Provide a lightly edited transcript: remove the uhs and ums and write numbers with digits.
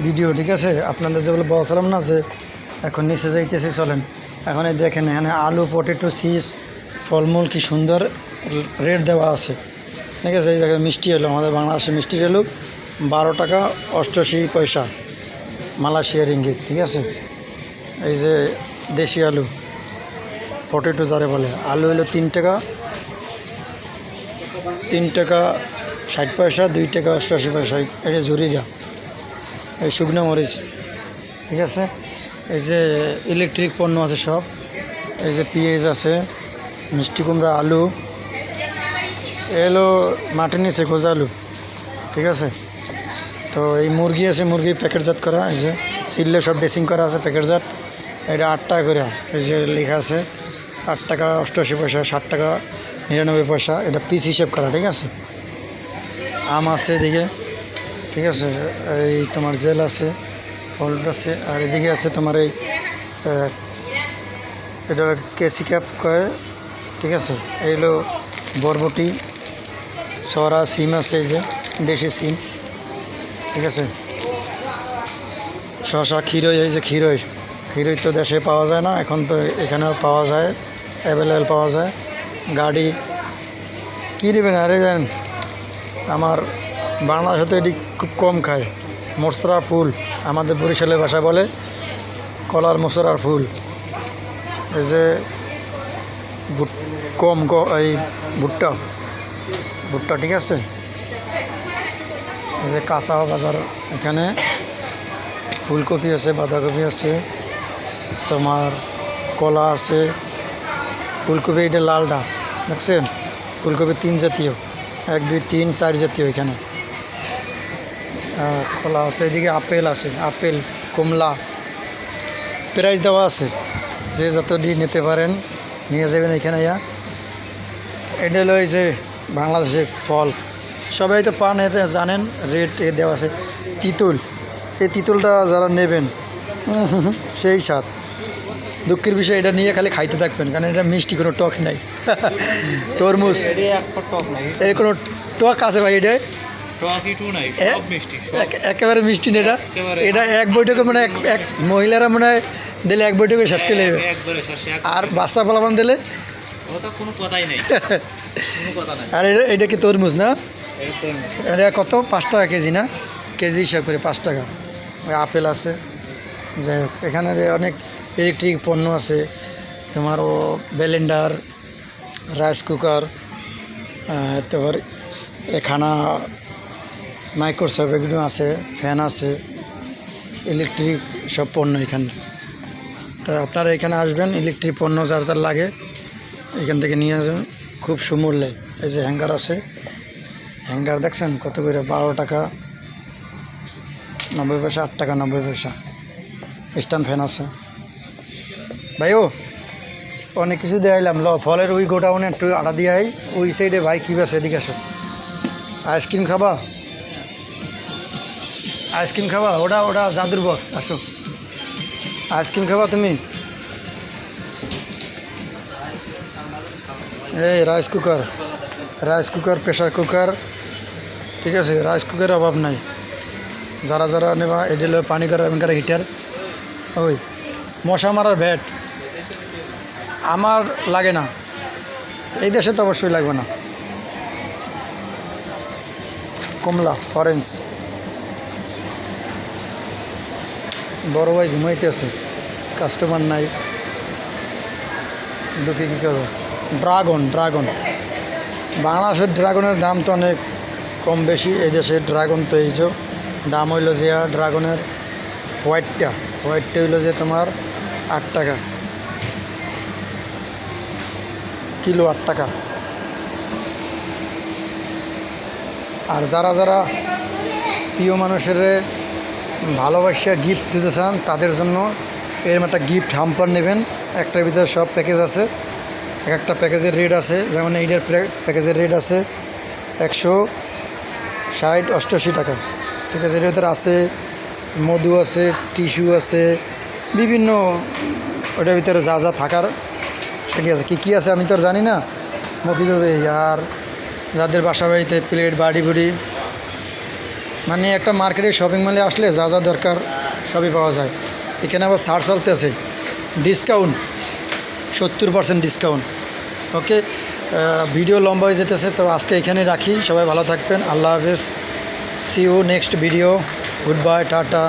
Video ঠিক আছে আপনাদের যেগুলো বলছিলাম না যে এখন নিচে যাইতেছি চলেন। এখন এই দেখেন এখানে আলু পটেটো চিজ ফলমূল কি সুন্দর রেট দেওয়া আছে ঠিক আছে। এই দেখেন মিষ্টি এলো আমাদের বাংলাদেশে মিষ্টি এলো 12 টাকা 88 পয়সা মালয়েশিয়া রিঙ্গিত ঠিক আছে। এই যে দেশি আলু পটেটো যারে বলে আলু হলো 3 টাকা 60 পয়সা 2 টাকা 88 পয়সা। এটা ঝুরিরা এই শুকনো মরিচ ঠিক আছে। এই যে ইলেকট্রিক পণ্য আছে সব, এই যে পেঁয়াজ আছে, মিষ্টি কুমড়া, আলু এলো মাটির নিচে খোঁজা আলু ঠিক আছে। তো এই মুরগি আছে, মুরগি প্যাকেটজাত করা, এই যে সিললে সব ড্রেসিং করা আছে প্যাকেটজাত। এটা 8 টাকা করে, এই যে লেখা আছে 8 টাকা 88 পয়সা 60 টাকা 99 পয়সা। এটা পিস হিসেব করা ঠিক আছে। আম আছে এদিকে ঠিক আছে, এই তোমার জেল আছে, হলুদ আছে, আর এদিকে আছে তোমার এই এটা কেসি ক্যাপ কয়ে ঠিক আছে। এইগুলো বরবটি সরা সিম আছে, এই যে দেশি সিম ঠিক আছে। শশা ক্ষীরই, এই যে ক্ষীরই তো দেশে পাওয়া যায় না, এখন তো এখানেও পাওয়া যায়, অ্যাভেলেবেল পাওয়া যায়। গাড়ি কী নেবেন আরে জানেন আমার বাংলাদেশে তো এটি খুব কম খায়। মসরার ফুল আমাদের বরিশালের ভাষা বলে কলার মসরার ফুল। এই যে এই ভুট্টা ঠিক আছে। এই যে কাঁচা বাজার, এখানে ফুলকপি আছে, বাঁধাকপি আছে, তোমার কলা আছে, ফুলকপি এটা লালটা দেখছেন, ফুলকপি 3 জাতীয় 1 2 3 4 জাতীয় এখানে। কলা আছে, এদিকে আপেল আছে, আপেল কমলা প্রাইস দেওয়া আছে, যে যত নিতে পারেন নিয়ে যাবেন এখানে। এটা হলো এই যে বাংলাদেশের ফল, সবাই তো পান এতে জানেন, রেট দেওয়া আছে। তিতুল, এই তিতুলটা যারা নেবেন সেই স্বাদ। দুঃখের বিষয় এটা নিয়ে খালি খাইতে থাকবেন, কারণ এটা মিষ্টি, কোনো টক নাই। তরমুজ এর কোনো টক আছে ভাই? এটা একেবারে মিষ্টি না, এটা এক বৈঠকে মানে এক মহিলারা মনে হয় দিলে এক বৈঠকে শেষ করে নেবে, আর বাচ্চা ফলাফল দিলে আর এটা কি তরমুজ না? এটা কত? 5 টাকা কেজি না? কেজি হিসাব করে 5 টাকা। আপেল আছে, যাই হোক এখানে অনেক ইলেকট্রিক পণ্য আছে, তোমারও ব্লেন্ডার, রাইস কুকার, তারপর খানা মাইক্রোওয়েভ এগুলো আছে, ফ্যান আছে, ইলেকট্রিক সব পণ্য এখানে। তো আপনারা এখানে আসবেন, ইলেকট্রিক পণ্য যার যার লাগে এখান থেকে নিয়ে আসবেন খুব সুমূল্যে। এই যে হ্যাঙ্গার আছে, হ্যাঙ্গার দেখছেন কত করে? 12 টাকা 90 পয়সা, 8 টাকা 90 পয়সা। স্ট্যান্ড ফ্যান আছে ভাইও, অনেক কিছু দেখাইলাম। ফলের ওই গোডাউনে একটু আটা দিয়ে ওই সাইডে ভাই কী আছে, এদিকে আসো। আইসক্রিম খাবা? আইসক্রিম খাবা? ওটা জাদুর বক্স, আসো। আইসক্রিম খাবা তুমি? এই রাইস কুকার প্রেশার কুকার ঠিক আছে। রাইস কুকারের অভাব নাই, যারা যারা নেবা। এডিল পানি করার হিটার। ওই মশা মারার ভ্যাট আমার লাগে না, এই দেশে তো অবশ্যই লাগবে না। কমলা অরেঞ্জ, বড় ভাই ঘুমাইতে আছে, কাস্টমার নাই, ঢুকে কী করবো। ড্রাগন বাংলাদেশের ড্রাগনের দাম তো অনেক কম বেশি, এই দেশের ড্রাগন তো এই যে দাম হইলো যে ড্রাগনের হোয়াইটটা হইলো যে তোমার 8 টাকা কিলো, 8 টাকা। আর যারা যারা প্রিয় মানুষের ভালোবাসা গিফট দিতে চান তাদের জন্য এরকম একটা গিফট হাম্পার নেবেন। একটার ভিতরে সব প্যাকেজ আছে, একটা প্যাকেজের রেট আছে, যেমন এইটার প্যাকেজের রেট আছে 160-88 টাকা ঠিক আছে। এর ভিতরে আছে মধু আছে, টিস্যু আছে, বিভিন্ন ওটার ভিতরে যা যা থাকার সেটি আছে। কী আছে আমি তো আর জানি না, মধু দেবে। আর যাদের বাসা বাড়িতে প্লেট বাড়ি বুড়ি মানে একটা মার্কেটে শপিং মলে আসলে যা যা দরকার সবই পাওয়া যায়। এখানে আবার ছাড় চলতেছে, ডিসকাউন্ট 70% ডিসকাউন্ট। ওকে, ভিডিও লম্বা হয়ে যেতেছে, তো আজকে এখানে রাখি। সবাই ভালো থাকবেন, আল্লাহ হাফেজ, see you next video, good bye, tata.